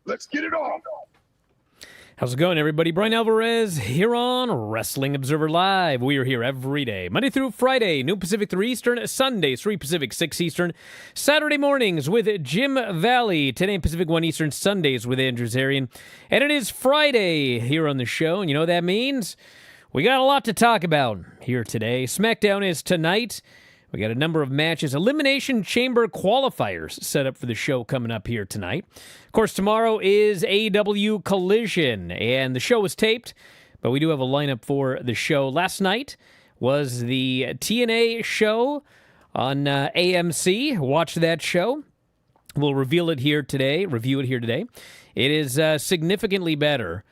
Let's get it on. How's it going, everybody? Bryan Alvarez here on Wrestling Observer Live. We are here every day, Monday through Friday, noon Pacific 3 Eastern, Sundays 3 Pacific 6 Eastern, Saturday mornings with Jim Valley, 10 a.m. Pacific 1 Eastern, Sundays with Andrew Zarian. And it is Friday here on the show, and you know what that means? We got a lot to talk about here today. SmackDown is tonight. We got a number of matches, Elimination Chamber qualifiers set up for the show coming up here tonight. Of course, tomorrow is AEW Collision, and the show was taped, but we do have a lineup for the show. Last night was the TNA show on AMC. Watch that show. We'll review it here today. It is significantly better.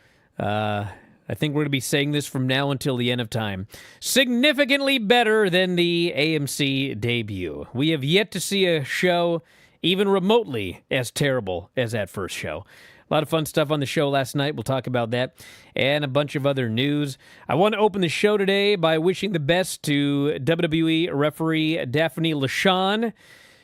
I think we're going to be saying this from now until the end of time. Significantly better than the AMC debut. We have yet to see a show even remotely as terrible as that first show. A lot of fun stuff on the show last night. We'll talk about that and a bunch of other news. I want to open the show today by wishing the best to WWE referee Daphne LaShawn.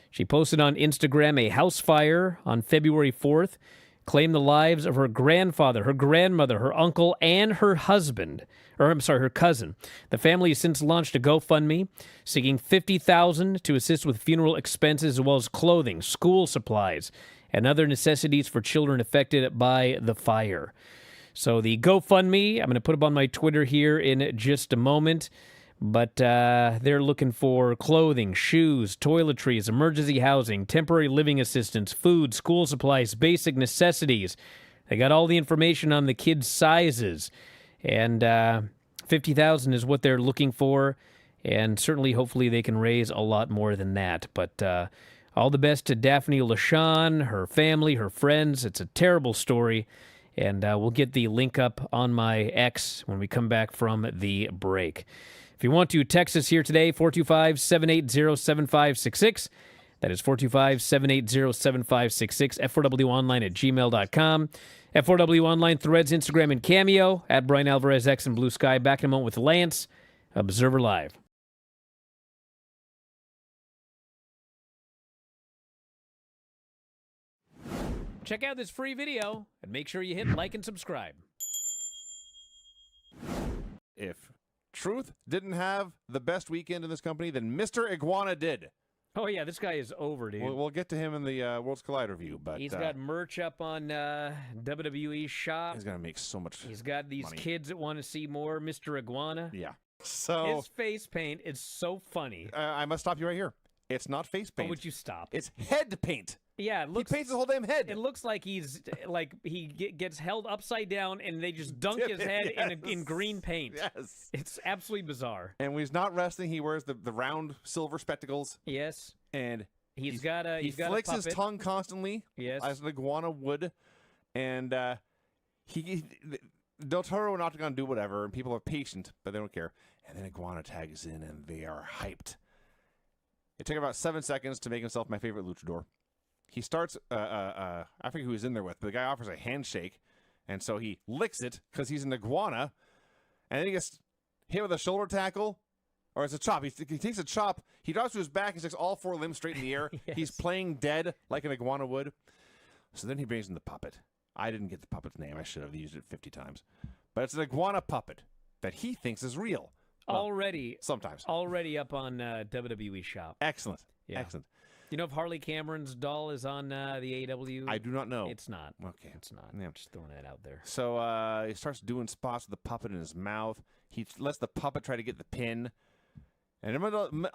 She posted on Instagram a house fire on February 4th. Claimed the lives of her grandfather, her grandmother, her uncle, and her cousin. The family has since launched a GoFundMe seeking $50,000 to assist with funeral expenses as well as clothing, school supplies, and other necessities for children affected by the fire. So the GoFundMe, I'm going to put up on my Twitter here in just a moment. But they're looking for clothing, shoes, toiletries, emergency housing, temporary living assistance, food, school supplies, basic necessities. They got all the information on the kids' sizes. And $50,000 is what they're looking for. And certainly, hopefully, they can raise a lot more than that. But all the best to Daphne LaShawn, her family, her friends. It's a terrible story. And we'll get the link up on my X when we come back from the break. If you want to text us here today, 425-780-7566. That is 425-780-7566. F4WOnline@gmail.com. F4W Online, Threads, Instagram, and Cameo. At Bryan Alvarez, X, and Blue Sky. Back in a moment with Lance, Observer Live. Check out this free video and make sure you hit like and subscribe. If Truth didn't have the best weekend in this company, then Mr. Iguana did. Oh, yeah, this guy is over, dude. We'll get to him in the Worlds Collide review. But he's got merch up on WWE shop. He's going to make so much He's got these money. Kids that want to see more Mr. Iguana. Yeah. So his face paint is so funny. I must stop you right here. It's not face paint. Oh, would you stop? It's head paint. Yeah, it looks, he paints his whole damn head. It looks like he gets held upside down and they just dunk his head in green paint. Yes. It's absolutely bizarre. And when he's not wrestling, he wears the round silver spectacles. Yes. And he flicks his tongue constantly. Yes. As an iguana would. And Del Toro and Octagon do whatever, and people are patient, but they don't care. And then Iguana tags in, and they are hyped. It took about 7 seconds to make himself my favorite luchador. He starts, I forget who he's in there with, but the guy offers a handshake, and so he licks it because he's an iguana, and then he gets hit with a shoulder tackle, or it's a chop. He takes a chop, he drops to his back, he sticks all four limbs straight in the air. Yes. He's playing dead like an iguana would. So then he brings in the puppet. I didn't get the puppet's name. I should have used it 50 times. But it's an iguana puppet that he thinks is real. Well, sometimes. Already up on WWE shop. Excellent. Yeah. Excellent. You know if Harley Cameron's doll is on the AEW? I do not know. It's not. Okay. It's not. Yeah. I'm just throwing that out there. So he starts doing spots with the puppet in his mouth. He lets the puppet try to get the pin. And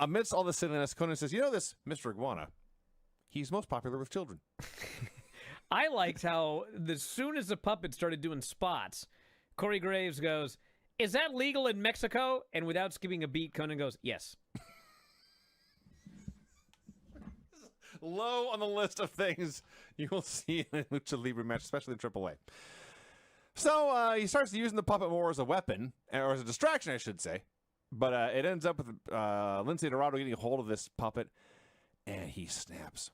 amidst all the silliness, Conan says, you know this, Mr. Iguana, he's most popular with children. I liked how as soon as the puppet started doing spots, Corey Graves goes, is that legal in Mexico? And without skipping a beat, Conan goes, yes. Low on the list of things you will see in a Lucha Libre match, especially in AAA. So he starts using the puppet more as a weapon, or as a distraction, I should say. But it ends up with Lindsay Dorado getting a hold of this puppet, and he snaps,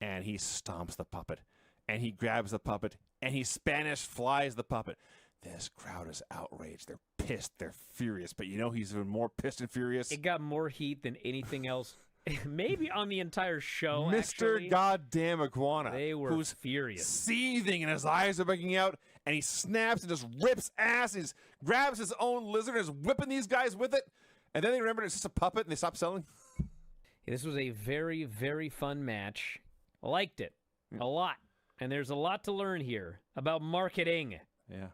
and he stomps the puppet, and he grabs the puppet, and he Spanish flies the puppet. This crowd is outraged. They're pissed. They're furious. But you know he's even more pissed and furious? It got more heat than anything else maybe on the entire show, Mr. actually. Goddamn Iguana. They were who's furious. seething and his eyes are bugging out, and he snaps and just rips ass. He grabs his own lizard and is whipping these guys with it. And then they remember it's just a puppet and they stop selling. This was a very, very fun match. I liked it a lot. And there's a lot to learn here about marketing. Yeah.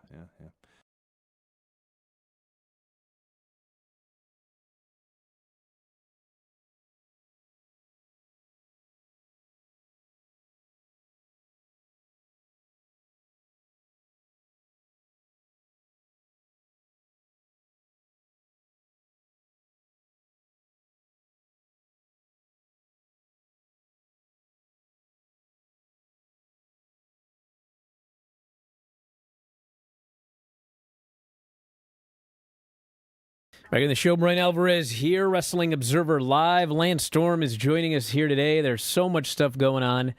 Back in the show, Bryan Alvarez here, Wrestling Observer Live. Lance Storm is joining us here today. There's so much stuff going on.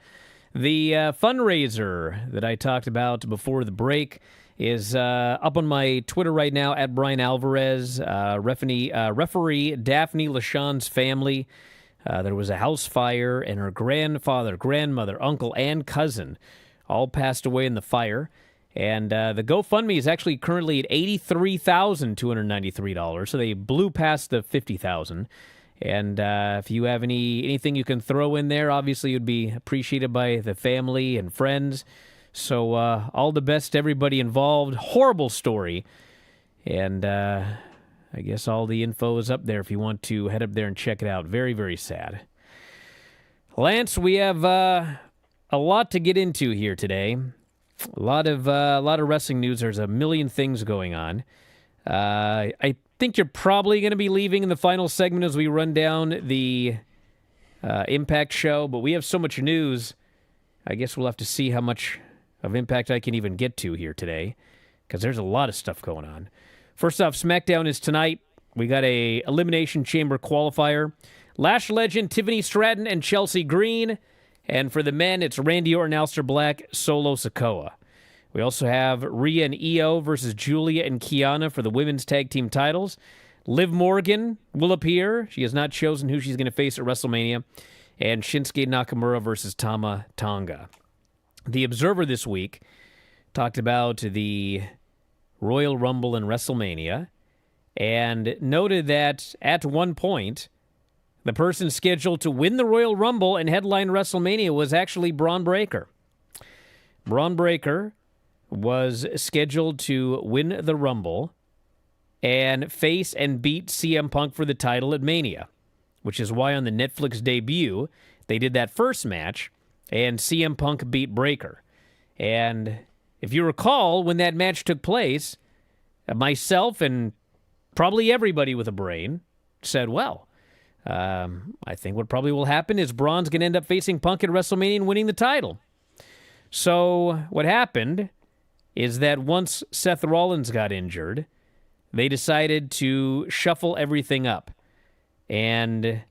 The fundraiser that I talked about before the break is up on my Twitter right now, at Bryan Alvarez. Referee Daphne LaShawn's family. There was a house fire, and her grandfather, grandmother, uncle, and cousin all passed away in the fire. And the GoFundMe is actually currently at $83,293, so they blew past the $50,000. And if you have anything you can throw in there, obviously it would be appreciated by the family and friends. So all the best to everybody involved. Horrible story. And I guess all the info is up there if you want to head up there and check it out. Very, very sad. Lance, we have a lot to get into here today. A lot of wrestling news. There's a million things going on. I think you're probably going to be leaving in the final segment as we run down the Impact show, but we have so much news, I guess we'll have to see how much of Impact I can even get to here today, because there's a lot of stuff going on. First off, SmackDown is tonight. We got a Elimination Chamber qualifier. Lash legend Tiffany Stratton and Chelsea Green. And for the men, it's Randy Orton, Aleister Black, Solo Sikoa. We also have Rhea and Io versus Julia and Kiana for the women's tag team titles. Liv Morgan will appear. She has not chosen who she's going to face at WrestleMania. And Shinsuke Nakamura versus Tama Tonga. The Observer this week talked about the Royal Rumble and WrestleMania and noted that at one point, the person scheduled to win the Royal Rumble and headline WrestleMania was actually Braun Breaker. Braun Breaker was scheduled to win the Rumble and face and beat CM Punk for the title at Mania, which is why on the Netflix debut, they did that first match, and CM Punk beat Breaker. And if you recall, when that match took place, myself and probably everybody with a brain said, well, I think what probably will happen is Braun's going to end up facing Punk at WrestleMania and winning the title. So what happened is that once Seth Rollins got injured, they decided to shuffle everything up. And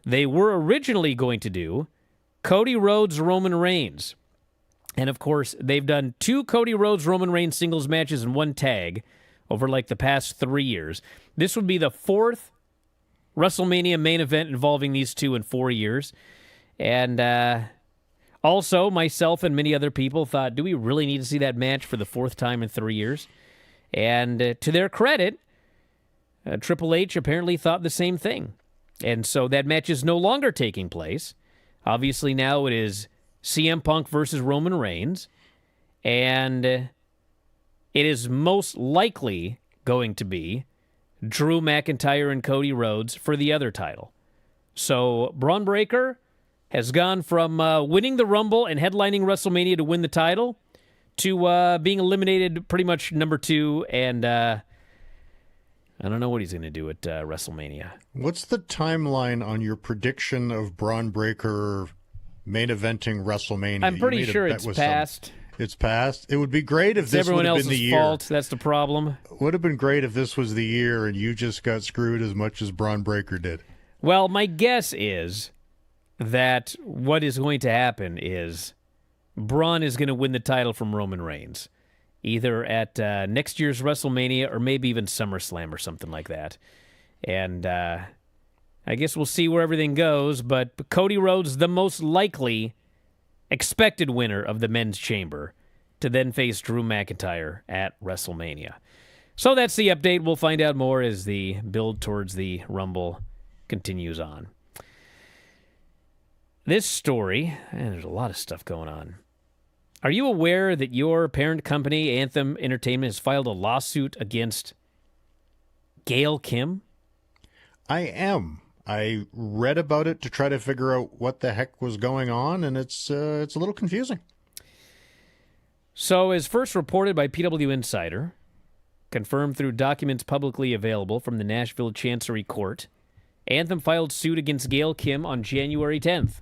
they were originally going to do Cody Rhodes, Roman Reigns. And of course, they've done 2 Cody Rhodes, Roman Reigns singles matches and 1 tag over like the past 3 years. This would be the 4th WrestleMania main event involving these 2 in 4 years. And also, myself and many other people thought, do we really need to see that match for the 4th time in 3 years? And to their credit, Triple H apparently thought the same thing. And so that match is no longer taking place. Obviously now it is CM Punk versus Roman Reigns. And it is most likely going to be Drew McIntyre and Cody Rhodes for the other title. So Braun Breaker has gone from winning the Rumble and headlining WrestleMania to win the title to being eliminated pretty much number 2, and I don't know what he's going to do at WrestleMania. What's the timeline on your prediction of Braun Breaker main eventing WrestleMania? I'm pretty sure it's passed. It's passed? It would be great if it's this would have been the year. Everyone else's fault. That's the problem. Would have been great if this was the year and you just got screwed as much as Braun Breaker did. Well, my guess is that what is going to happen is Braun is going to win the title from Roman Reigns, either at next year's WrestleMania or maybe even SummerSlam or something like that. And I guess we'll see where everything goes, but Cody Rhodes, the most likely expected winner of the men's chamber, to then face Drew McIntyre at WrestleMania. So that's the update. We'll find out more as the build towards the Rumble continues on. This story, and there's a lot of stuff going on. Are you aware that your parent company, Anthem Entertainment, has filed a lawsuit against Gail Kim? I am. I read about it to try to figure out what the heck was going on, and it's a little confusing. So, as first reported by PW Insider, confirmed through documents publicly available from the Nashville Chancery Court, Anthem filed suit against Gail Kim on January 10th.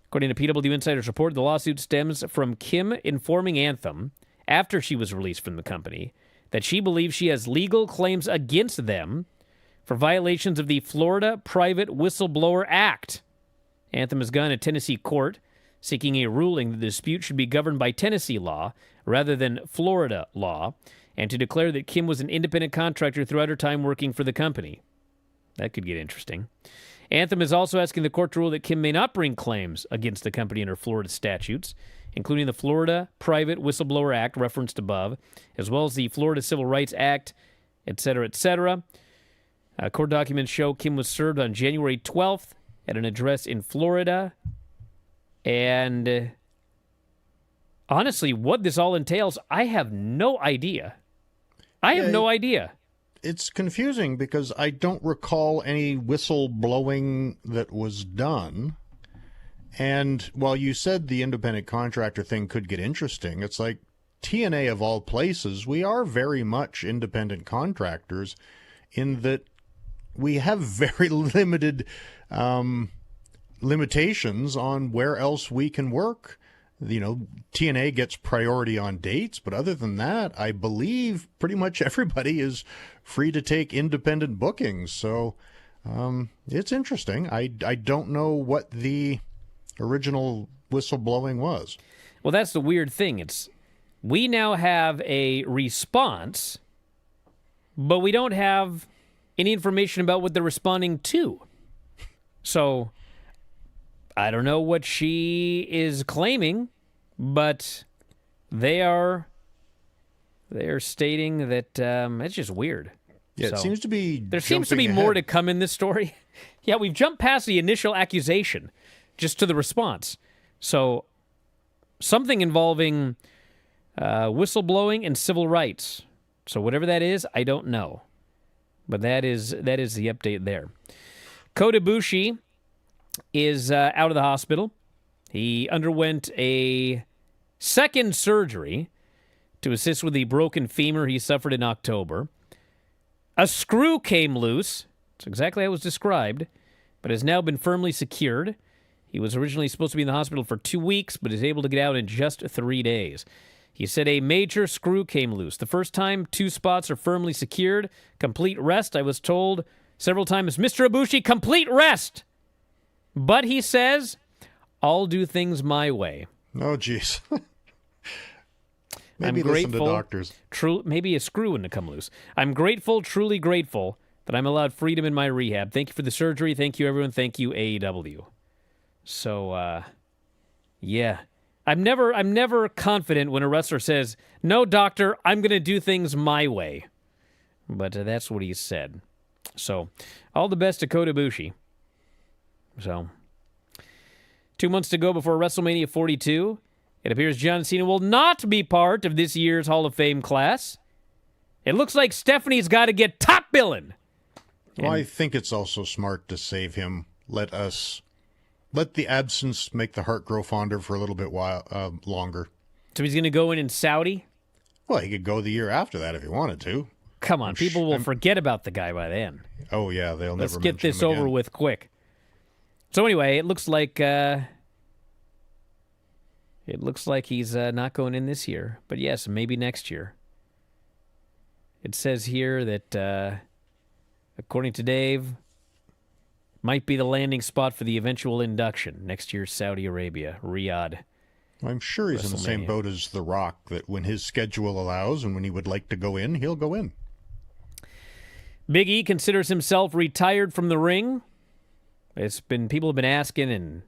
According to PW Insider's report, the lawsuit stems from Kim informing Anthem, after she was released from the company, that she believes she has legal claims against them for violations of the Florida Private Whistleblower Act. Anthem has gone to Tennessee court, seeking a ruling that the dispute should be governed by Tennessee law rather than Florida law, and to declare that Kim was an independent contractor throughout her time working for the company. That could get interesting. Anthem is also asking the court to rule that Kim may not bring claims against the company under Florida statutes, including the Florida Private Whistleblower Act referenced above, as well as the Florida Civil Rights Act, etc., etc. Court documents show Kim was served on January 12th at an address in Florida. And honestly, what this all entails, I have no idea. I have no idea. It's confusing because I don't recall any whistle blowing that was done. And while you said the independent contractor thing could get interesting, it's like TNA of all places, we are very much independent contractors in that we have very limited limitations on where else we can work. You know, TNA gets priority on dates, but other than that, I believe pretty much everybody is free to take independent bookings. So it's interesting. I don't know what the original whistleblowing was. Well, that's the weird thing. We now have a response, but we don't have any information about what they're responding to. So I don't know what she is claiming, but they're stating that it's just weird. Yeah, so, it seems to be. There seems to be more to come in this story. Yeah, we've jumped past the initial accusation just to the response. So something involving whistleblowing and civil rights. So whatever that is, I don't know. But that is the update there. Kota Ibushi is out of the hospital. He underwent a second surgery to assist with the broken femur he suffered in October. A screw came loose. That's exactly how it was described, but has now been firmly secured. He was originally supposed to be in the hospital for 2 weeks, but is able to get out in just 3 days. He said a major screw came loose. The first time 2 spots are firmly secured. Complete rest, I was told several times, Mr. Ibushi, complete rest. But he says, I'll do things my way. Oh, jeez. I'm Maybe listen to doctors. Maybe a screw wouldn't have come loose. I'm grateful, truly grateful, that I'm allowed freedom in my rehab. Thank you for the surgery. Thank you, everyone. Thank you, AEW. So, yeah. I'm never confident when a wrestler says, no, doctor, I'm going to do things my way. But that's what he said. So, all the best to Kota Ibushi. So, 2 months to go before WrestleMania 42. It appears John Cena will not be part of this year's Hall of Fame class. It looks like Stephanie's got to get top billing. Well, I think it's also smart to save him. Let the absence make the heart grow fonder for a little bit longer. So he's going to go in Saudi? Well, he could go the year after that if he wanted to. Come on, people will forget about the guy by then. Oh, yeah, they'll Let's never get mention this him over again. with quick. So anyway, it looks like he's not going in this year. But yes, maybe next year. It says here that, according to Dave, might be the landing spot for the eventual induction next year's Saudi Arabia, Riyadh. I'm sure he's in the same boat as The Rock, that when his schedule allows and when he would like to go in, he'll go in. Big E considers himself retired from the ring. People have been asking, and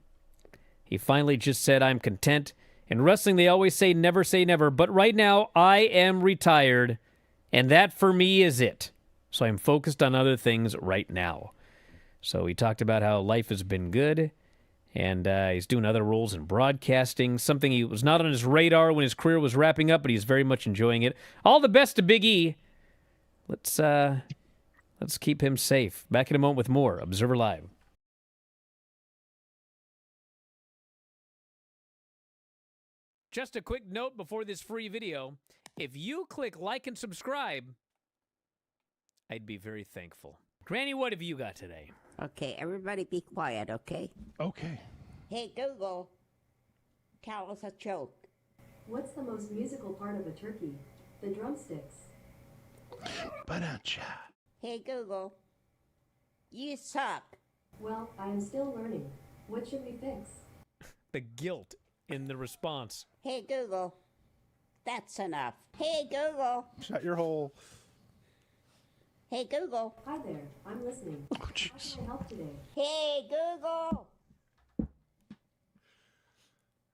he finally just said, "I'm content." In wrestling, they always say never, but right now, I am retired, and that for me is it. So I'm focused on other things right now. So he talked about how life has been good, and he's doing other roles in broadcasting, something he was not on his radar when his career was wrapping up, but he's very much enjoying it. All the best to Big E. Let's keep him safe. Back in a moment with more Observer Live. Just a quick note before this free video. If you click like and subscribe, I'd be very thankful. Granny, what have you got today? Okay, everybody be quiet, okay? Okay. Hey, Google, tell us a joke. What's the most musical part of a turkey? The drumsticks. Ba-da-cha. Hey, Google, you suck. Well, I am still learning. What should we fix? The guilt in the response. Hey, Google, that's enough. Hey, Google. Shut your hole. Hey, Google. Hi there, I'm listening. How can I help today? Hey, Google.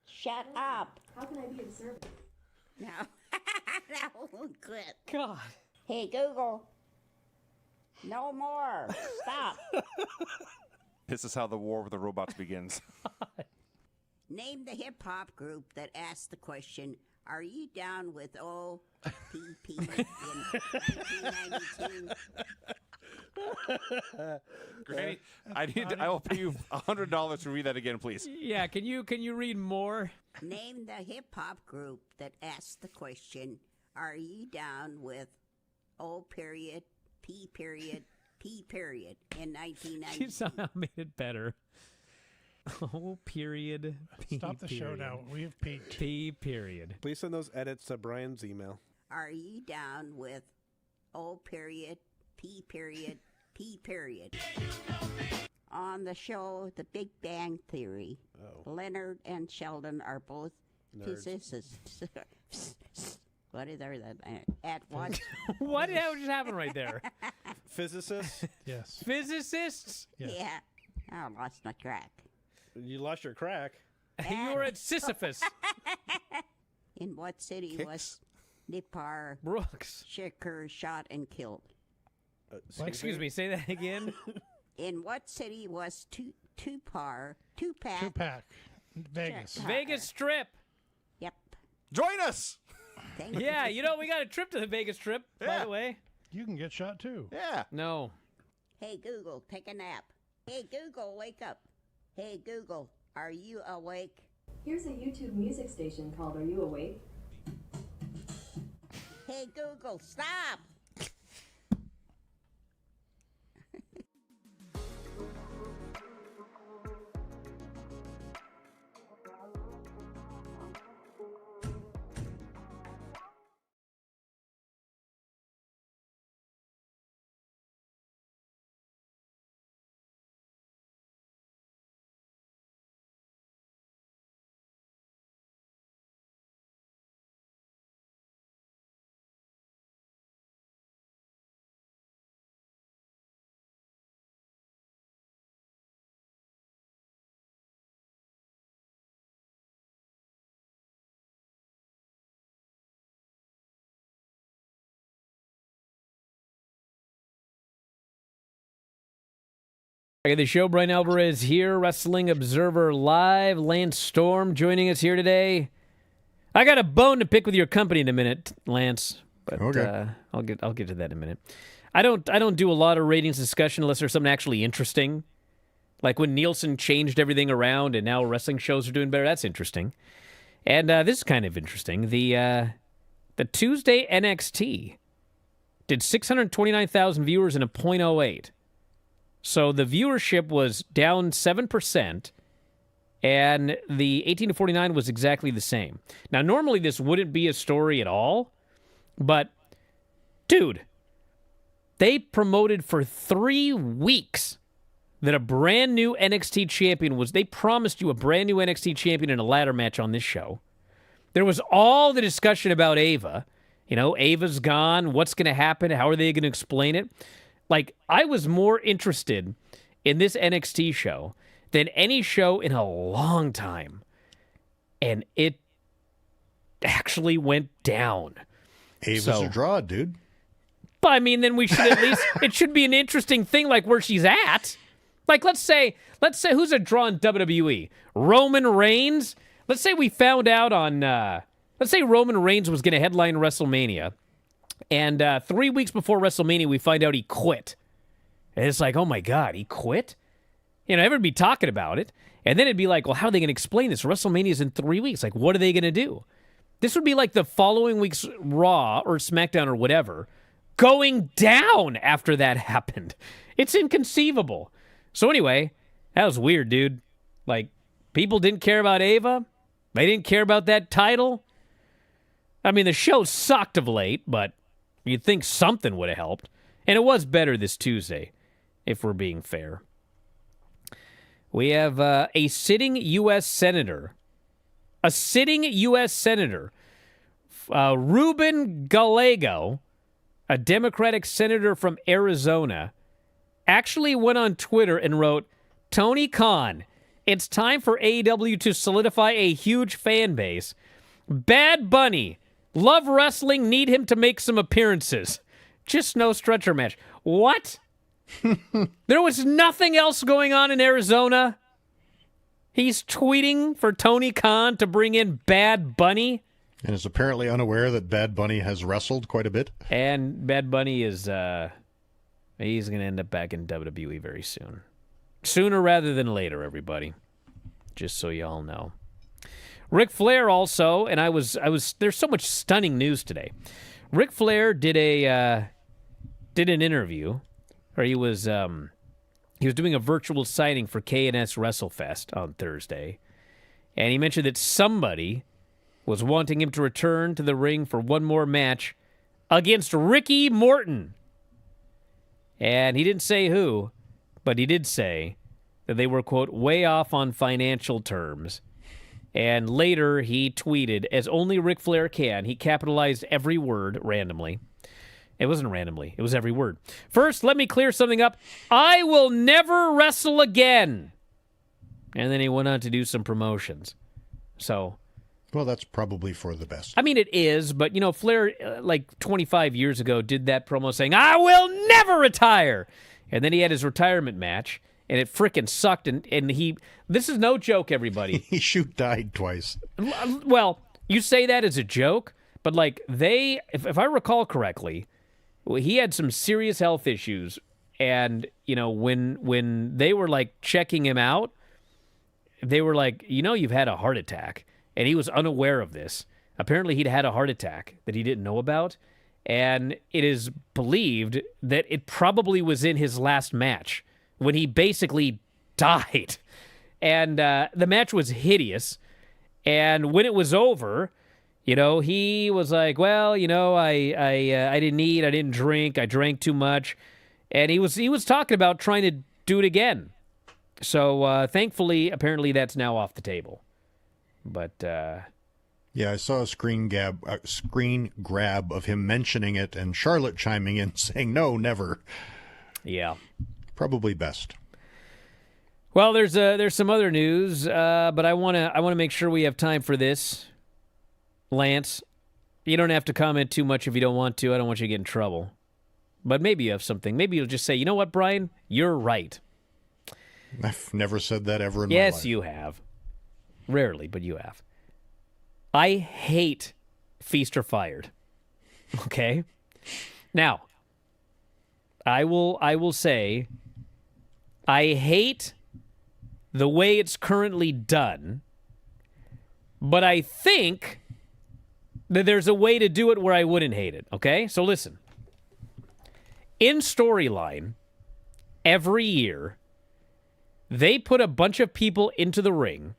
Shut up. How can I be of service? No, that won't quit. God. Hey, Google. No more. Stop. This is how the war with the robots begins. Name the hip-hop group that asked the question, are you down with OPP in 1992? Granny, I will pay you $100 to read that again, please. Yeah, can you read more? Name the hip-hop group that asked the question, are you down with OPP in 1992? You somehow made it better. Oh, period. P, Stop the show period. now. We have peaked. P, period. Please send those edits to Brian's email. Are you down with OPP? On the show, The Big Bang Theory, Leonard and Sheldon are both physicists. What is there at what? What the hell just happened right there? Physicists? Yes. Physicists? Yes. Yeah. I lost my track. You lost your crack. You were at Sisyphus. In what city was Nipar Brooks. Shakur shot and killed? Excuse me, say that again. In what city was Tupac? Two-pack. Vegas. Check. Vegas Strip. Yep. Join us! Thank you. Yeah, we got a trip to the Vegas Strip, by Yeah. the way. You can get shot too. Yeah. No. Hey, Google, take a nap. Hey, Google, wake up. Hey, Google, are you awake? Here's a YouTube music station called Are You Awake? Hey, Google, stop! Back at the show, Bryan Alvarez here, Wrestling Observer Live. Lance Storm joining us here today. I got a bone to pick with your company in a minute, Lance. But Okay. I'll get to that in a minute. I don't do a lot of ratings discussion unless there's something actually interesting. Like when Nielsen changed everything around and now wrestling shows are doing better. That's interesting. And this is kind of interesting. The Tuesday NXT did 629,000 viewers in a .08. So the viewership was down 7%, and the 18 to 49 was exactly the same. Now, normally this wouldn't be a story at all, but, dude, they promoted for 3 weeks that a brand new NXT champion they promised you a brand new NXT champion in a ladder match on this show. There was all the discussion about Ava. Ava's gone. What's going to happen? How are they going to explain it? Like, I was more interested in this NXT show than any show in a long time. And it actually went down. Ava's So- a draw, dude. But I mean, then we should at least, it should be an interesting thing, like where she's at. Like, let's say who's a draw in WWE? Roman Reigns? Let's say we found out on, let's say Roman Reigns was going to headline WrestleMania. And 3 weeks before WrestleMania, we find out he quit. And it's like, oh my God, he quit? You know, everyone would be talking about it. And then it'd be like, well, how are they going to explain this? WrestleMania's in 3 weeks. Like, what are they going to do? This would be like the following week's Raw or SmackDown or whatever going down after that happened. It's inconceivable. So anyway, that was weird, dude. Like, people didn't care about Ava. They didn't care about that title. I mean, the show sucked of late, but you'd think something would have helped. And it was better this Tuesday, if we're being fair. We have a sitting U.S. Senator. A sitting U.S. Senator, Ruben Gallego, a Democratic senator from Arizona, actually went on Twitter and wrote, Tony Khan, it's time for AEW to solidify a huge fan base. Bad Bunny, love wrestling, need him to make some appearances. Just no stretcher match. What? There was nothing else going on in Arizona? He's tweeting for Tony Khan to bring in Bad Bunny? And is apparently unaware that Bad Bunny has wrestled quite a bit. And Bad Bunny is, he's going to end up back in WWE very soon. Sooner rather than later, everybody. Just so y'all know. Ric Flair also, and I was. There's so much stunning news today. Ric Flair did an interview where he was doing a virtual signing for K&S WrestleFest on Thursday, and he mentioned that somebody was wanting him to return to the ring for one more match against Ricky Morton. And he didn't say who, but he did say that they were, quote, way off on financial terms. And later he tweeted, as only Ric Flair can, he capitalized every word randomly. It wasn't randomly. It was every word. First, let me clear something up. I will never wrestle again. And then he went on to do some promotions. So, Well, that's probably for the best. I mean, it is, but, you know, Flair, like 25 years ago, did that promo saying, I will never retire. And then he had his retirement match, and it frickin' sucked. And this is no joke, everybody. He died twice. Well, you say that as a joke, but like if I recall correctly, he had some serious health issues. And, you know, when they were like checking him out, they were like, you know, you've had a heart attack. And he was unaware of this. Apparently, he'd had a heart attack that he didn't know about. And it is believed that it probably was in his last match when he basically died. And the match was hideous. And when it was over, you know, he was like, well, you know, I didn't eat, I didn't drink, I drank too much. And he was talking about trying to do it again. So thankfully, apparently that's now off the table. But yeah, I saw a screen grab of him mentioning it, and Charlotte chiming in saying, "No, never." Yeah, probably best. Well, there's some other news, but I wanna make sure we have time for this. Lance, you don't have to comment too much if you don't want to. I don't want you to get in trouble. But maybe you have something. Maybe you'll just say, you know what, Brian, you're right. I've never said that ever in my life. Yes, you have. Rarely, but you have. I hate Feast or Fired. Okay? Now, I will say I hate the way it's currently done, but I think that there's a way to do it where I wouldn't hate it, okay? So listen. In Storyline, every year, they put a bunch of people into the ring.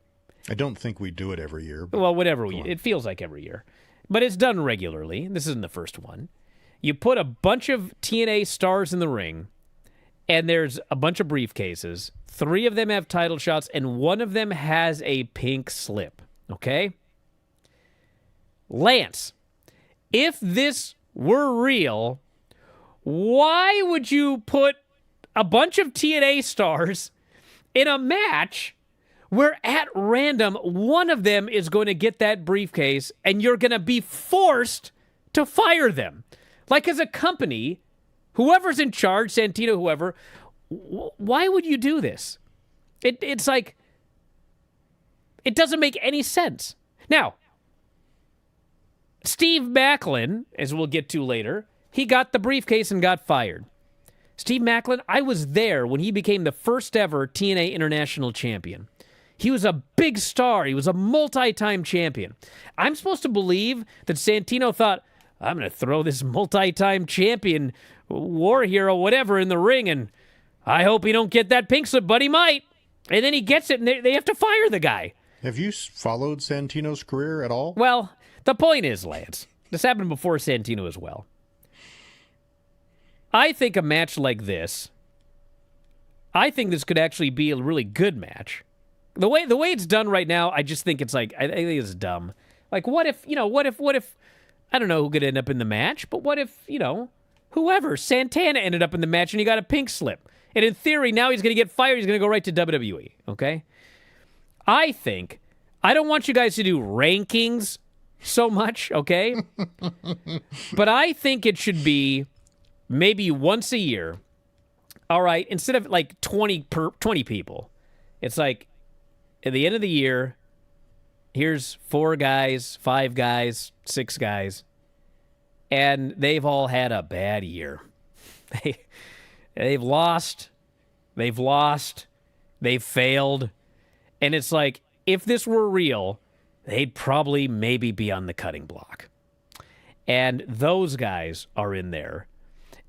I don't think we do it every year. Well, whatever. It feels like every year. But it's done regularly. This isn't the first one. You put a bunch of TNA stars in the ring, and there's a bunch of briefcases. 3 of them have title shots, and 1 of them has a pink slip. Okay? Lance, if this were real, Why would you put a bunch of TNA stars in a match where at random one of them is going to get that briefcase and you're going to be forced to fire them? Like, as a company, whoever's in charge, Santino, whoever, why would you do this? It's like, it doesn't make any sense. Now, Steve Macklin, as we'll get to later, he got the briefcase and got fired. Steve Macklin, I was there when he became the first ever TNA International Champion. He was a big star. He was a multi-time champion. I'm supposed to believe that Santino thought, I'm going to throw this multi-time champion, war hero, whatever, in the ring, and I hope he don't get that pink slip, but he might. And then he gets it, and they have to fire the guy. Have you followed Santino's career at all? Well, the point is, Lance, this happened before Santino as well. I think a match like this, I think this could actually be a really good match. The way it's done right now, I just think it's like, I think it's dumb. Like, what if, I don't know who could end up in the match, but what if, whoever, Santana ended up in the match and he got a pink slip. And in theory, now he's going to get fired. He's going to go right to WWE, okay? I don't want you guys to do rankings so much, okay? But I think it should be maybe once a year. All right, instead of like 20 people, it's like at the end of the year, here's 4 guys, 5 guys, 6 guys, and they've all had a bad year. They've lost, they've failed, and it's like, if this were real, they'd probably maybe be on the cutting block. And those guys are in there.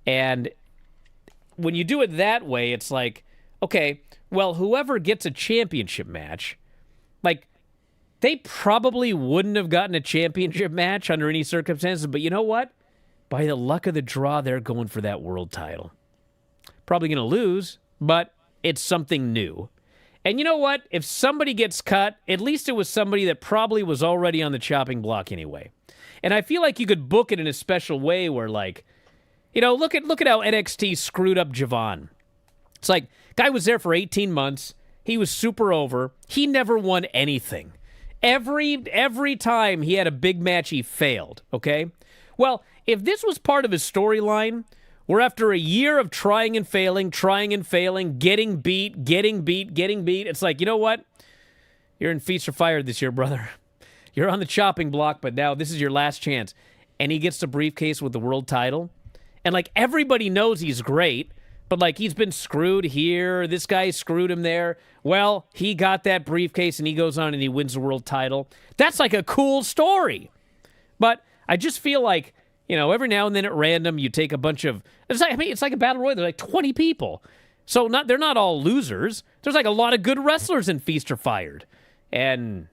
And when you do it that way, it's like, okay, well, whoever gets a championship match, like, they probably wouldn't have gotten a championship match under any circumstances, but you know what? By the luck of the draw, they're going for that world title. Probably going to lose, but it's something new. And you know what? If somebody gets cut, at least it was somebody that probably was already on the chopping block anyway. And I feel like you could book it in a special way where, like, look at how NXT screwed up Javon. It's like, guy was there for 18 months. He was super over. He never won anything. Every time he had a big match, he failed, okay? Well, if this was part of his storyline, where after a year of trying and failing, getting beat, it's like, you know what? You're in feast or fire this year, brother. You're on the chopping block, but now this is your last chance. And he gets the briefcase with the world title. And, like, everybody knows he's great, but, like, he's been screwed here. This guy screwed him there. Well, he got that briefcase, and he goes on and he wins the world title. That's, like, a cool story. But I just feel like, every now and then at random, you take a bunch of... It's like a battle royal. There's like 20 people. So they're not all losers. There's, like, a lot of good wrestlers in Feast or Fired. And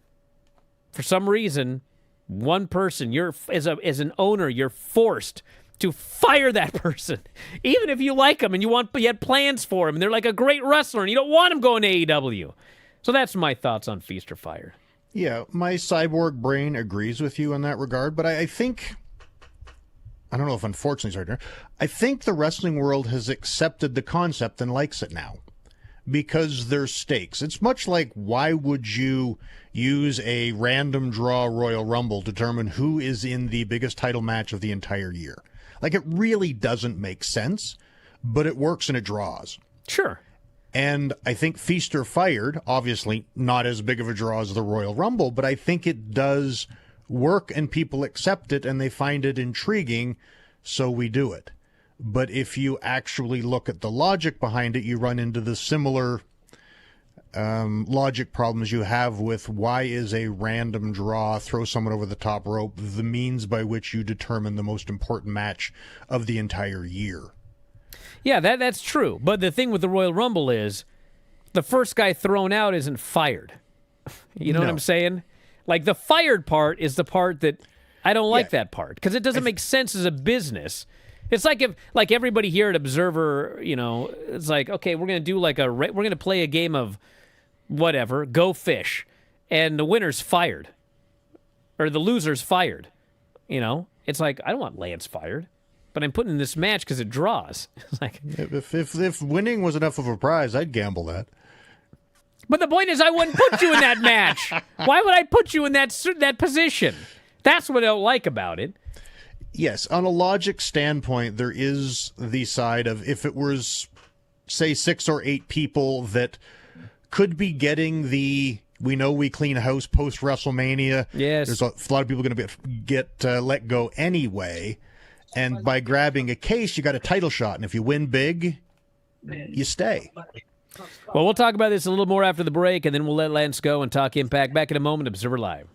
for some reason, one person, as an owner, you're forced to fire that person, even if you like them and you had plans for them, and they're like a great wrestler, and you don't want them going to AEW. So that's my thoughts on Feast or Fire. Yeah, my cyborg brain agrees with you in that regard, but I think, I don't know if unfortunately, sorry, I think the wrestling world has accepted the concept and likes it now because there's stakes. It's much like, why would you use a random draw Royal Rumble to determine who is in the biggest title match of the entire year? Like, it really doesn't make sense, but it works and it draws. Sure. And I think Feast or Fired, obviously not as big of a draw as the Royal Rumble, but I think it does work and people accept it and they find it intriguing, so we do it. But if you actually look at the logic behind it, you run into the similar logic problems you have with, why is a random draw, throw someone over the top rope, the means by which you determine the most important match of the entire year. Yeah, that's true. But the thing with the Royal Rumble is the first guy thrown out isn't fired. You know what I'm saying? Like, the fired part is the part that I don't like, that part, because it doesn't make sense as a business. It's like if, like, everybody here at Observer, it's like, okay, we're going to do we're going to play a game of whatever, Go Fish, and the winner's fired, or the loser's fired. It's like, I don't want Lance fired. but I'm putting in this match because it draws. It's like, If winning was enough of a prize, I'd gamble that. but the point is, I wouldn't put you in that match. Why would I put you in that position? That's what I don't like about it. Yes, on a logic standpoint, there is the side of if it was, say, 6 or 8 people that could be getting the we know we clean house post WrestleMania. Yes. There's a lot of people going to get let go anyway. And by grabbing a case, you got a title shot. And if you win big, you stay. Well, we'll talk about this a little more after the break, and then we'll let Lance go and talk Impact. Back in a moment, Observer Live.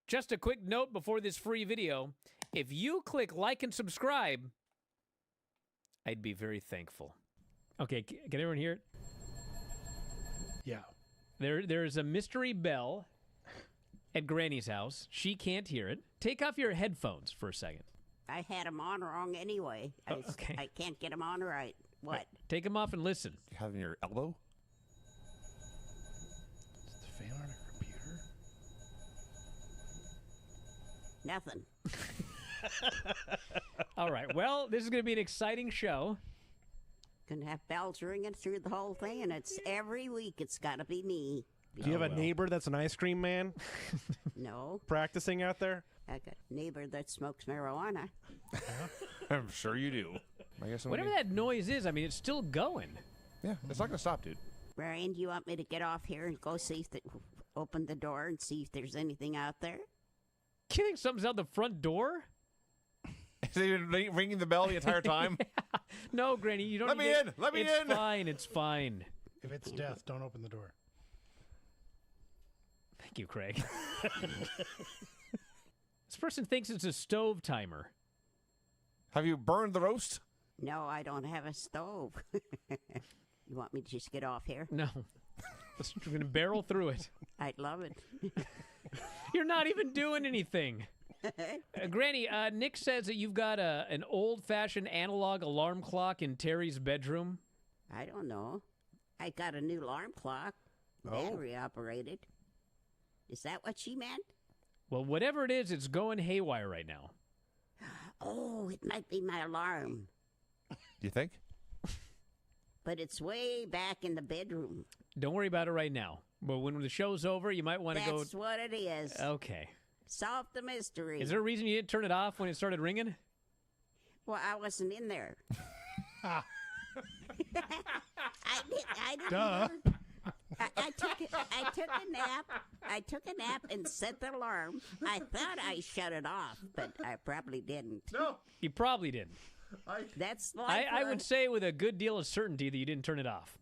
Just a quick note before this free video. If you click like and subscribe, I'd be very thankful. Okay, can everyone hear it? Yeah. There's a mystery bell at Granny's house. She can't hear it. Take off your headphones for a second. I had them on wrong anyway. Okay. I can't get them on right. What? Take them off and listen. You have it in your elbow? Is the fan on a computer? Nothing. All right. Well, this is going to be an exciting show. Gonna have bells ringing through the whole thing, and it's every week. It's got to be me. Do you have a neighbor that's an ice cream man No, practicing out there? I got a neighbor that smokes marijuana. I'm sure you do. I guess Whatever that noise is, I mean, it's still going. Yeah, it's not going to stop, dude. Brian, do you want me to get off here and go see if open the door and see if there's anything out there? You think something's out the front door? Is he even ringing the bell the entire time? No, Granny, you don't. Let me in! Let me in! It's fine. It's fine. If it's death, don't open the door. Thank you, Craig. This person thinks it's a stove timer. Have you burned the roast? No, I don't have a stove. You want me to just get off here? No. We're going to barrel through it. I'd love it. You're not even doing anything. Granny, Nick says that you've got an old-fashioned analog alarm clock in Terry's bedroom. I don't know. I got a new alarm clock, battery operated. Is that what she meant? Well, whatever it is, it's going haywire right now. Oh, it might be my alarm, You think? but it's way back in the bedroom. Don't worry about it right now. But when the show's over, you might want to go... That's what it is. Okay. Solve the mystery. Is there a reason you didn't turn it off when it started ringing? Well, I wasn't in there. I didn't. Duh. I took a nap. I took a nap and set the alarm. I thought I shut it off, but I probably didn't. No. You probably didn't. That's life. I would say with a good deal of certainty that you didn't turn it off.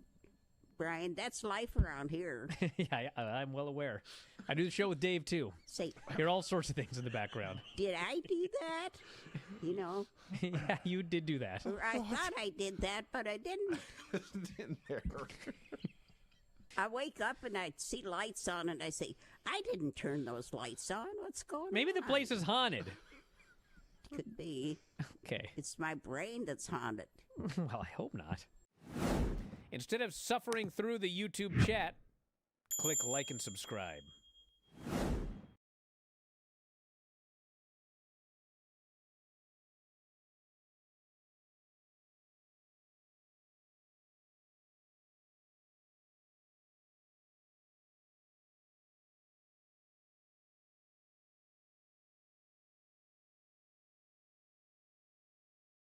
Brian, that's life around here. Yeah, I'm well aware. I do the show with Dave, too. Say, Hear all sorts of things in the background. did I do that? You know, Yeah, you did do that. or I thought I did that, but I didn't. in there. I wake up and I see lights on, and I say, I didn't turn those lights on. What's going on? Maybe the place is haunted. Could be. Okay. It's my brain that's haunted. Well, I hope not. Instead of suffering through the YouTube chat, click like and subscribe.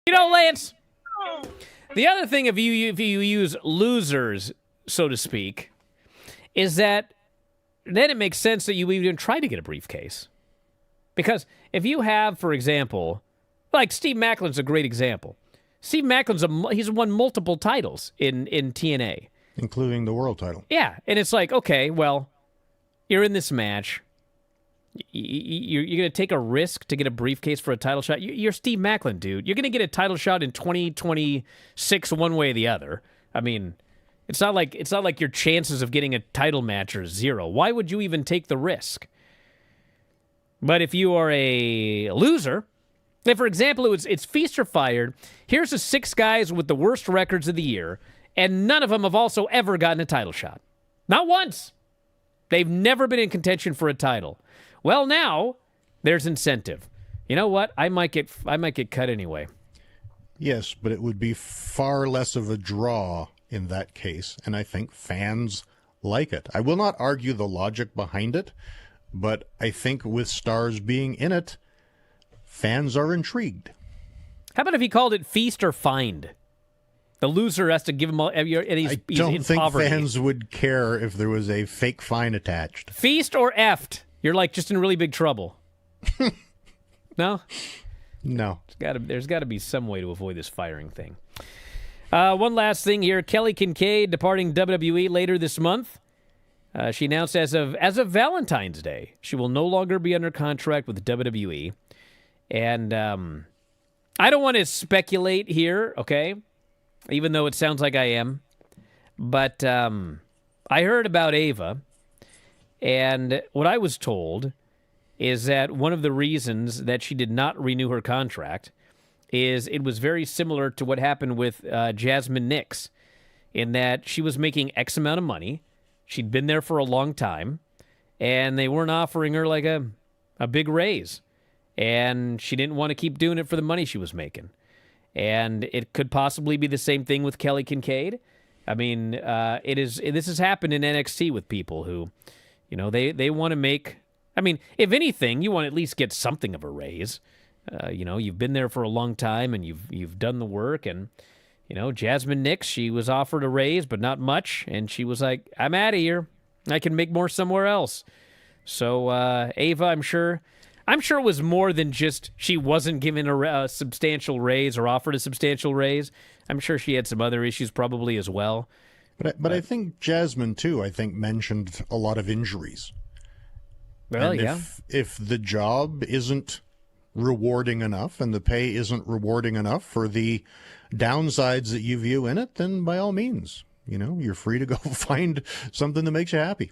You know, Lance, the other thing if you use losers, so to speak, is that then it makes sense that you even try to get a briefcase. Because if you have, for example, like Steve Macklin's a great example. Steve Macklin's he's won multiple titles in TNA. Including the world title. Yeah, and it's like, okay, well, you're in this match. You're going to take a risk to get a briefcase for a title shot. You're Steve Macklin, dude. You're going to get a title shot in 2026 one way or the other. I mean, it's not like your chances of getting a title match are zero. Why would you even take the risk? But if you are a loser, if, for example, it's Feast or Fired, here's the 6 guys with the worst records of the year, and none of them have also ever gotten a title shot. Not once. They've never been in contention for a title. Well, now there's incentive. You know what? I might get cut anyway. Yes, but it would be far less of a draw in that case, and I think fans like it. I will not argue the logic behind it, but I think with stars being in it, fans are intrigued. How about if he called it feast or find? The loser has to give him all, and he's I don't in think poverty. fans would care if there was a fake fine attached. Feast or effed? You're like just in really big trouble. No? No. There's got to be some way to avoid this firing thing. One last thing here. Kelly Kincaid departing WWE later this month. She announced as of Valentine's Day, she will no longer be under contract with WWE. And I don't want to speculate here, okay? Even though it sounds like I am. But I heard about Ava, and what I was told is that one of the reasons that she did not renew her contract is it was very similar to what happened with Jasmine Nix, in that she was making X amount of money. She'd been there for a long time, and they weren't offering her like a big raise. And she didn't want to keep doing it for the money she was making. And it could possibly be the same thing with Kelly Kincaid. I mean, this has happened in NXT with people who, they want to make, I mean, if anything, you want to at least get something of a raise. You've been there for a long time and you've done the work. And, Jasmine Nix, she was offered a raise, but not much. And she was like, I'm out of here. I can make more somewhere else. So Ava, I'm sure it was more than just she wasn't given a substantial raise or offered a substantial raise. I'm sure she had some other issues probably as well. But I think Jasmine, too, mentioned a lot of injuries. Well, and yeah. If the job isn't rewarding enough and the pay isn't rewarding enough for the downsides that you view in it, then by all means, you're free to go find something that makes you happy.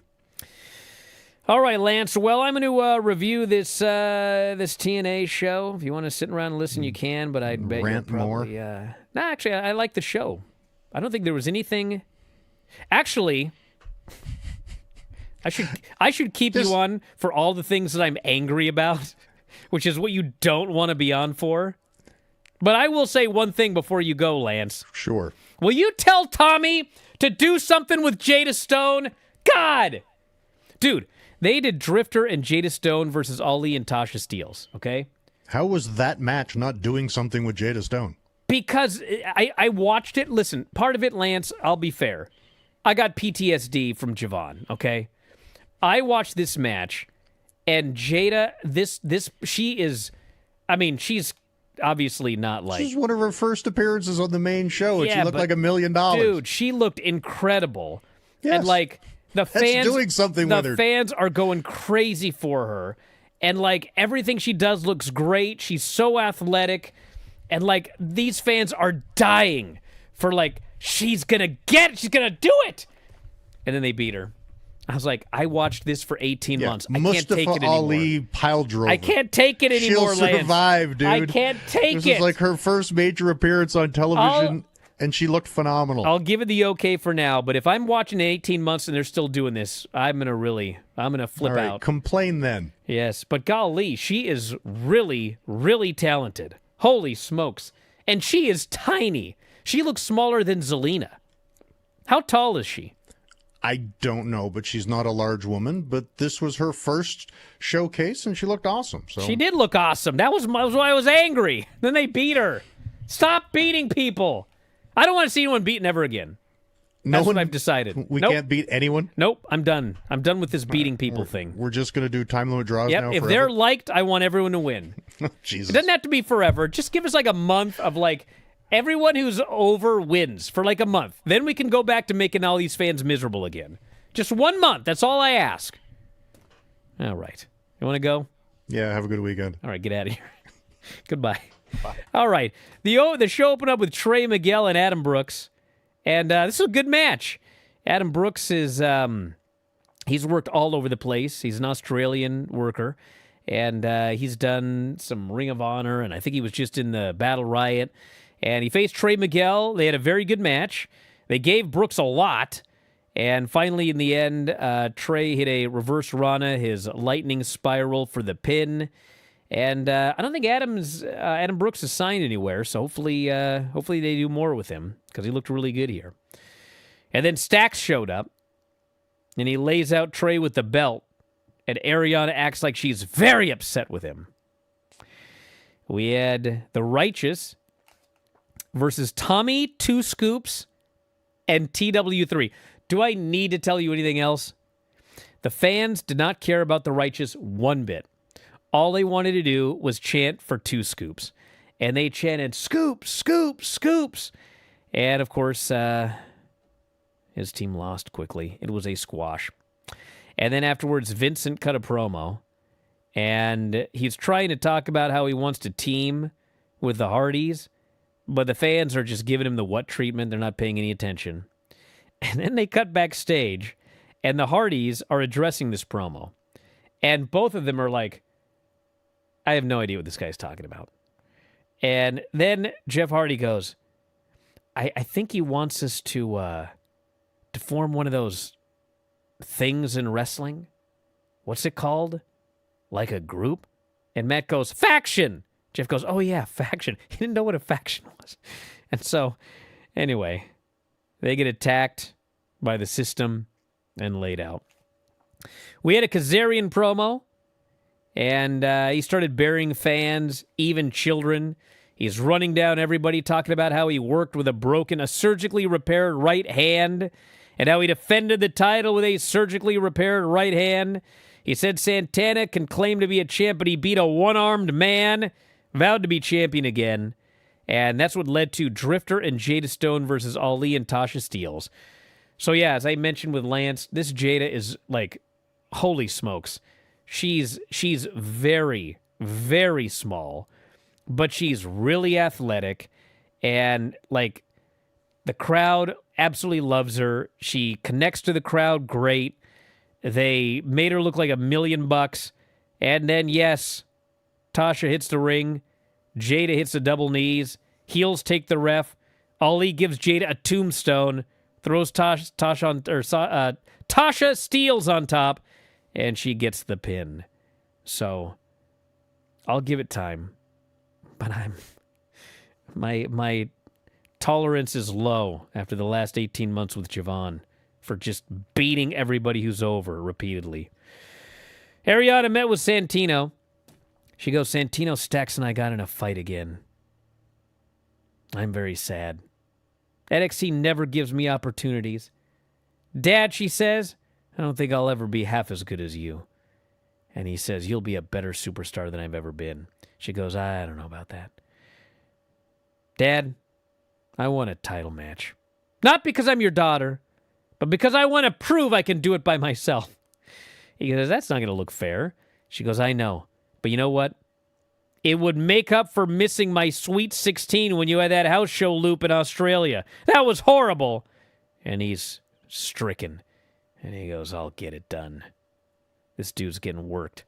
All right, Lance. Well, I'm going to review this TNA show. If you want to sit around and listen, you can. But I'd bet rant you'll probably, more. No, actually, I like the show. I don't think there was anything. Actually, I should keep you on for all the things that I'm angry about, which is what you don't want to be on for. But I will say one thing before you go, Lance. Sure. Will you tell Tommy to do something with Jada Stone? God! Dude, they did Drifter and Jada Stone versus Ali and Tasha Steelz, okay? How was that match not doing something with Jada Stone? Because I watched it. Listen, part of it, Lance, I'll be fair. I got PTSD from Javon, okay? I watched this match, and Jada, she's obviously not like... This is one of her first appearances on the main show, and she looked like $1 million. Dude, she looked incredible. Yes. And, like, the fans... doing something with her. The fans are going crazy for her. And, like, everything she does looks great. She's so athletic. And, like, these fans are dying for, like, she's gonna do it! And then they beat her. I was like, I watched this for 18 months. I can't take it anymore. Ali pile driver. I can't take it anymore, She'll survive, Lance. dude. I can't take it. This is like her first major appearance on television, and she looked phenomenal. I'll give it the okay for now, but if I'm watching in 18 months and they're still doing this, I'm gonna flip All right, out. Complain then. Yes, but golly, she is really, really talented. Holy smokes. And she is tiny. She looks smaller than Zelina. How tall is she? I don't know, but she's not a large woman. But this was her first showcase, and she looked awesome. So She did look awesome. That was why I was angry. Then they beat her. Stop beating people. I don't want to see anyone beaten ever again. That's what I've decided. We Nope. can't beat anyone? Nope, I'm done. I'm done with this beating people thing. We're just going to do time limit draws Yep, now if forever? they're liked, I want everyone to win. Jesus. It doesn't have to be forever. Just give us like a month of like everyone who's over wins for like a month. Then we can go back to making all these fans miserable again. Just 1 month. That's all I ask. All right. You want to go? Yeah, have a good weekend. All right, get out of here. Goodbye. Bye. All right. The show opened up with Trey Miguel and Adam Brooks. And this is a good match. Adam Brooks is he's worked all over the place. He's an Australian worker. And he's done some Ring of Honor, and I think he was just in the Battle Riot. And he faced Trey Miguel. They had a very good match. They gave Brooks a lot. And finally, in the end, Trey hit a reverse Rana, his lightning spiral for the pin. And I don't think Adam Brooks is signed anywhere, so hopefully they do more with him because he looked really good here. And then Stax showed up, and he lays out Trey with the belt, and Ariana acts like she's very upset with him. We had the Righteous versus Tommy, 2 Scoops, and TW3. Do I need to tell you anything else? The fans did not care about the Righteous one bit. All they wanted to do was chant for 2 Scoops. And they chanted, "Scoop, scoop, scoops." And, of course, his team lost quickly. It was a squash. And then afterwards, Vincent cut a promo. And he's trying to talk about how he wants to team with the Hardys. But the fans are just giving him the what treatment. They're not paying any attention. And then they cut backstage. And the Hardys are addressing this promo. And both of them are like, I have no idea what this guy's talking about. And then Jeff Hardy goes, I think he wants us to form one of those things in wrestling. What's it called? Like a group? And Matt goes, faction! Jeff goes, oh yeah, faction. He didn't know what a faction was. And so, anyway, they get attacked by the system and laid out. We had a Kazarian promo. And he started burying fans, even children. He's running down everybody, talking about how he worked with a surgically repaired right hand, and how he defended the title with a surgically repaired right hand. He said Santana can claim to be a champ, but he beat a one-armed man, vowed to be champion again. And that's what led to Drifter and Jada Stone versus Ali and Tasha Steelz. So yeah, as I mentioned with Lance, this Jada is like, holy smokes. She's very, very small, but she's really athletic, and like the crowd absolutely loves her. She connects to the crowd great. They made her look like $1 million, and then yes, Tasha hits the ring. Jada hits the double knees. Heels take the ref. Ali gives Jada a tombstone. Throws Tasha Steelz on top. And she gets the pin. So, I'll give it time. But my tolerance is low after the last 18 months with Javon for just beating everybody who's over repeatedly. Ariana met with Santino. She goes, Santino, Stax, and I got in a fight again. I'm very sad. NXT never gives me opportunities. Dad, she says, I don't think I'll ever be half as good as you. And he says, you'll be a better superstar than I've ever been. She goes, I don't know about that. Dad, I want a title match. Not because I'm your daughter, but because I want to prove I can do it by myself. He goes, that's not going to look fair. She goes, I know. But you know what? It would make up for missing my Sweet 16 when you had that house show loop in Australia. That was horrible. And he's stricken. And he goes, I'll get it done. This dude's getting worked.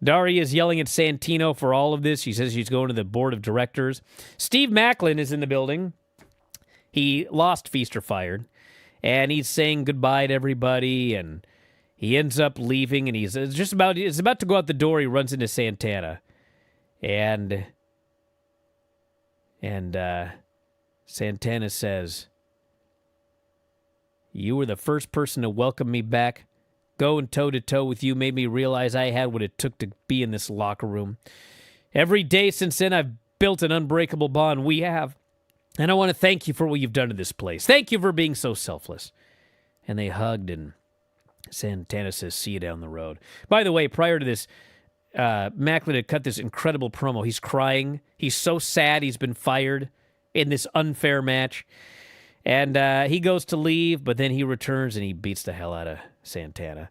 Daria is yelling at Santino for all of this. She says she's going to the board of directors. Steve Macklin is in the building. He lost Feast or Fired. And he's saying goodbye to everybody. And he ends up leaving. And he's about to go out the door. He runs into Santana. And Santana says, you were the first person to welcome me back. Going toe-to-toe with you made me realize I had what it took to be in this locker room. Every day since then, I've built an unbreakable bond. We have. And I want to thank you for what you've done to this place. Thank you for being so selfless. And they hugged, and Santana says, see you down the road. By the way, prior to this, Macklin had cut this incredible promo. He's crying. He's so sad he's been fired in this unfair match. And he goes to leave, but then he returns and he beats the hell out of Santana.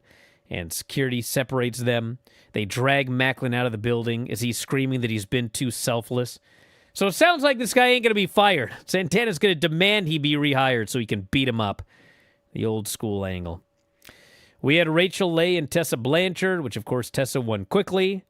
And security separates them. They drag Macklin out of the building as he's screaming that he's been too selfless. So it sounds like this guy ain't going to be fired. Santana's going to demand he be rehired so he can beat him up. The old school angle. We had Rachel Leigh and Tessa Blanchard, which of course Tessa won quickly.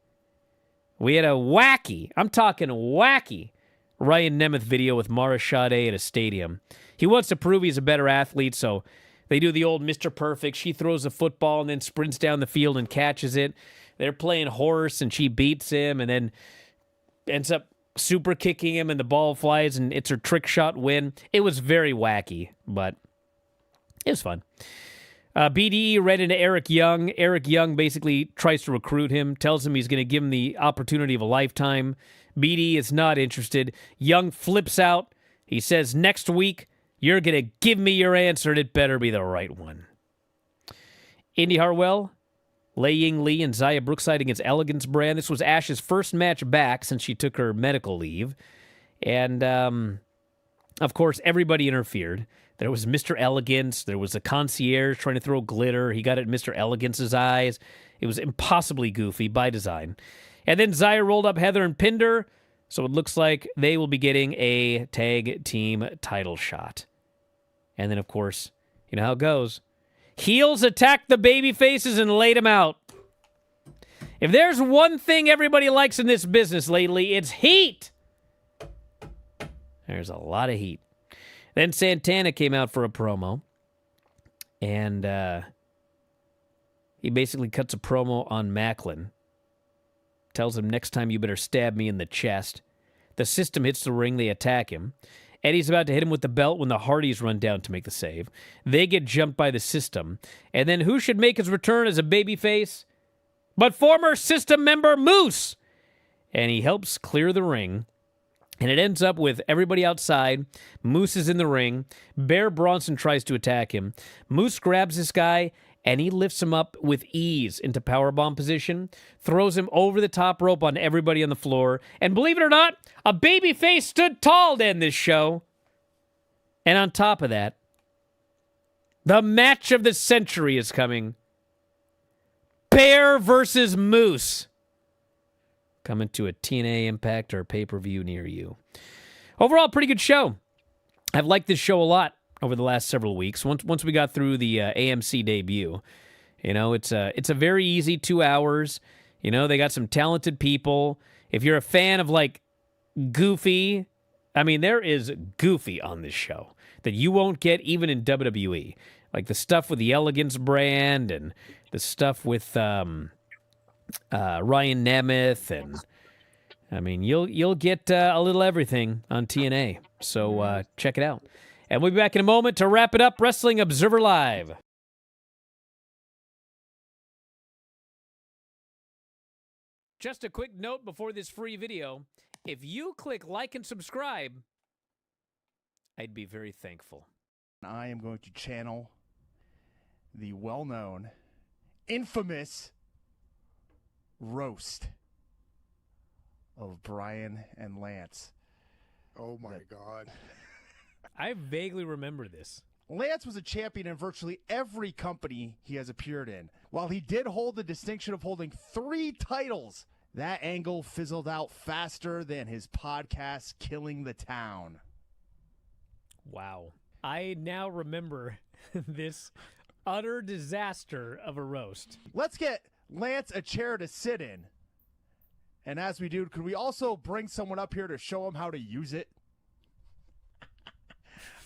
We had a wacky, I'm talking wacky, Ryan Nemeth video with Mara Sade at a stadium. He wants to prove he's a better athlete, so They do the old Mr. Perfect. She throws a football and then sprints down the field and catches it. They're playing horse, and she beats him and then ends up super kicking him, and the ball flies, and it's her trick shot win. It was very wacky, but it was fun. BDE ran into Eric Young. Eric Young basically tries to recruit him, tells him he's going to give him the opportunity of a lifetime. BDE is not interested. Young flips out. He says, next week, you're going to give me your answer, and it better be the right one. Indy Hartwell, Lei Ying Lee, and Zaya Brookside against Elegance Brand. This was Ash's first match back since she took her medical leave. And, of course, everybody interfered. There was Mr. Elegance. There was a concierge trying to throw glitter. He got it in Mr. Elegance's eyes. It was impossibly goofy by design. And then Zaya rolled up Heather and pinned her. So it looks like they will be getting a tag team title shot. And then, of course, you know how it goes. Heels attacked the baby faces and laid them out. If there's one thing everybody likes in this business lately, it's heat. There's a lot of heat. Then Santana came out for a promo. And he basically cuts a promo on Macklin. Tells him, next time you better stab me in the chest. The system hits the ring. They attack him. Eddie's about to hit him with the belt when the Hardys run down to make the save. They get jumped by the system. And then who should make his return as a babyface? But former system member Moose. And he helps clear the ring. And it ends up with everybody outside. Moose is in the ring. Bear Bronson tries to attack him. Moose grabs this guy, and he lifts him up with ease into powerbomb position, throws him over the top rope on everybody on the floor. And believe it or not, a babyface stood tall to end this show. And on top of that, the match of the century is coming. Bear versus Moose. Coming to a TNA Impact or pay-per-view near you. Overall, pretty good show. I've liked this show a lot over the last several weeks. Once we got through the AMC debut, you know, it's a very easy 2 hours. You know, they got some talented people. If you're a fan of like Goofy, I mean, there is Goofy on this show that you won't get even in WWE. Like the stuff with the Elegance Brand and the stuff with Ryan Nemeth, and I mean, you'll get a little everything on TNA. So check it out. And we'll be back in a moment to wrap it up. Wrestling Observer Live. Just a quick note before this free video. If you click like and subscribe, I'd be very thankful. I am going to channel the well-known, infamous roast of Bryan and Lance. Oh my God. I vaguely remember this. Lance was a champion in virtually every company he has appeared in. While he did hold the distinction of holding 3 titles, that angle fizzled out faster than his podcast Killing the Town. Wow. I now remember this utter disaster of a roast. Let's get Lance a chair to sit in. And as we do, could we also bring someone up here to show him how to use it?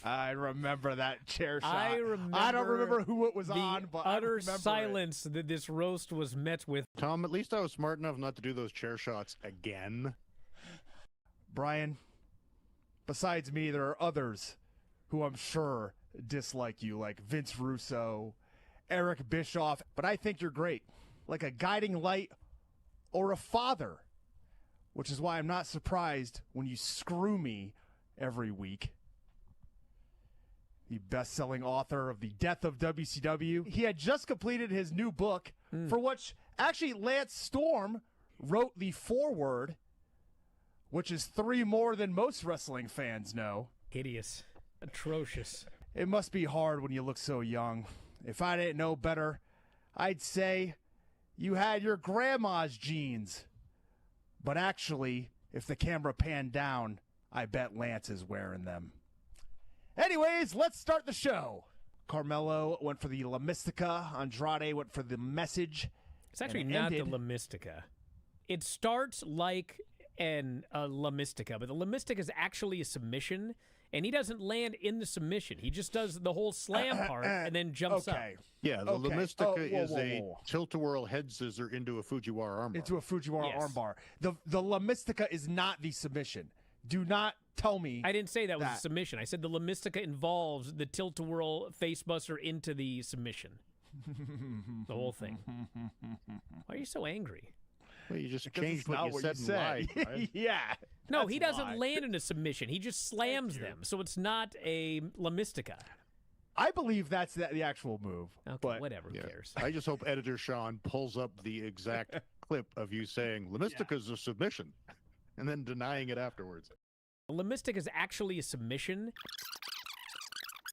I remember that chair shot. I don't remember who it was on, but utter silence that this roast was met with. Tom, at least I was smart enough not to do those chair shots again. Bryan, besides me, there are others who I'm sure dislike you, like Vince Russo, Eric Bischoff, but I think you're great, like a guiding light or a father, which is why I'm not surprised when you screw me every week. The best-selling author of The Death of WCW. He had just completed his new book, for which actually Lance Storm wrote the foreword, which is 3 more than most wrestling fans know. Hideous. Atrocious. It must be hard when you look so young. If I didn't know better, I'd say you had your grandma's jeans. But actually, if the camera panned down, I bet Lance is wearing them. Anyways, let's start the show. Carmelo went for the La Mystica. Andrade went for the Message. It's actually not the La Mystica. It starts like La Mystica, but the La Mystica is actually a submission, and he doesn't land in the submission. He just does the whole slam part and then jumps up. Yeah, the Okay. Lemistica Whoa, is whoa, a whoa. tilt-a-whirl head scissor into a Fujiwara armbar. Into a Fujiwara Yes. armbar. The Lemistica is not the submission. Do not tell me. I didn't say that was a That. submission. I said the Lemistica involves the tilt-a-whirl facebuster into the submission. The whole thing. Why are you so angry? Well, you just Because changed it's what not you what said you and said. lied. Right? Yeah. No, that's he doesn't why. land in a submission. He just slams them. So it's not a Lemistica. I believe that's the actual move. Okay, but whatever. Who Yeah. cares? I just hope editor Sean pulls up the exact clip of you saying Lemistica's a submission and then denying it afterwards. Lemistic is actually a submission.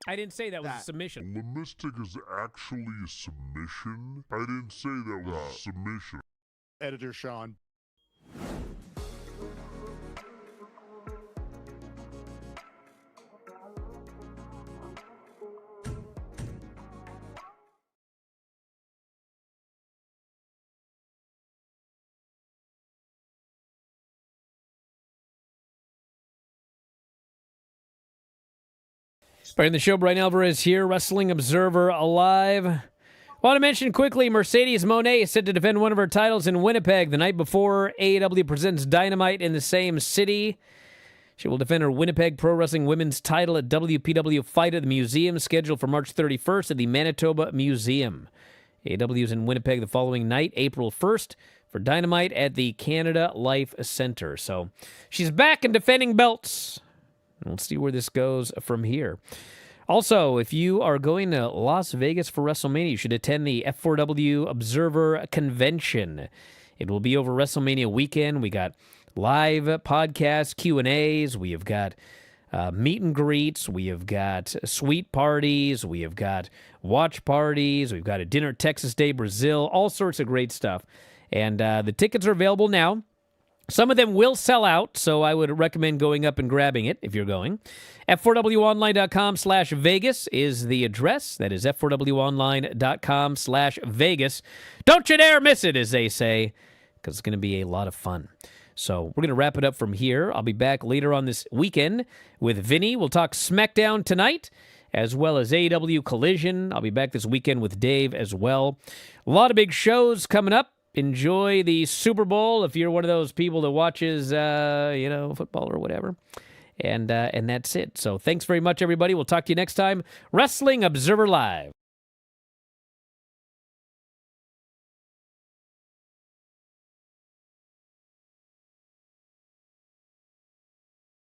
I didn't say that was a submission. Lemistic is actually a submission? I didn't say that was a submission. Editor Sean. Starting the show, Bryan Alvarez here, Wrestling Observer Alive. Want to mention quickly, Mercedes Moné is set to defend one of her titles in Winnipeg the night before AEW presents Dynamite in the same city. She will defend her Winnipeg Pro Wrestling Women's title at WPW Fight at the Museum, scheduled for March 31st at the Manitoba Museum. AEW is in Winnipeg the following night, April 1st, for Dynamite at the Canada Life Center. So she's back and defending belts. We'll see where this goes from here. Also, if you are going to Las Vegas for WrestleMania, you should attend the F4W Observer Convention. It will be over WrestleMania weekend. We got live podcasts, Q&As. We have got meet and greets. We have got suite parties. We have got watch parties. We've got a dinner at Texas Day, Brazil. All sorts of great stuff. And the tickets are available now. Some of them will sell out, so I would recommend going up and grabbing it if you're going. F4WOnline.com/Vegas is the address. That is F4WOnline.com/Vegas. Don't you dare miss it, as they say, because it's going to be a lot of fun. So we're going to wrap it up from here. I'll be back later on this weekend with Vinny. We'll talk SmackDown tonight, as well as AEW Collision. I'll be back this weekend with Dave as well. A lot of big shows coming up. Enjoy the Super Bowl if you're one of those people that watches, football or whatever. And that's it. So thanks very much, everybody. We'll talk to you next time. Wrestling Observer Live.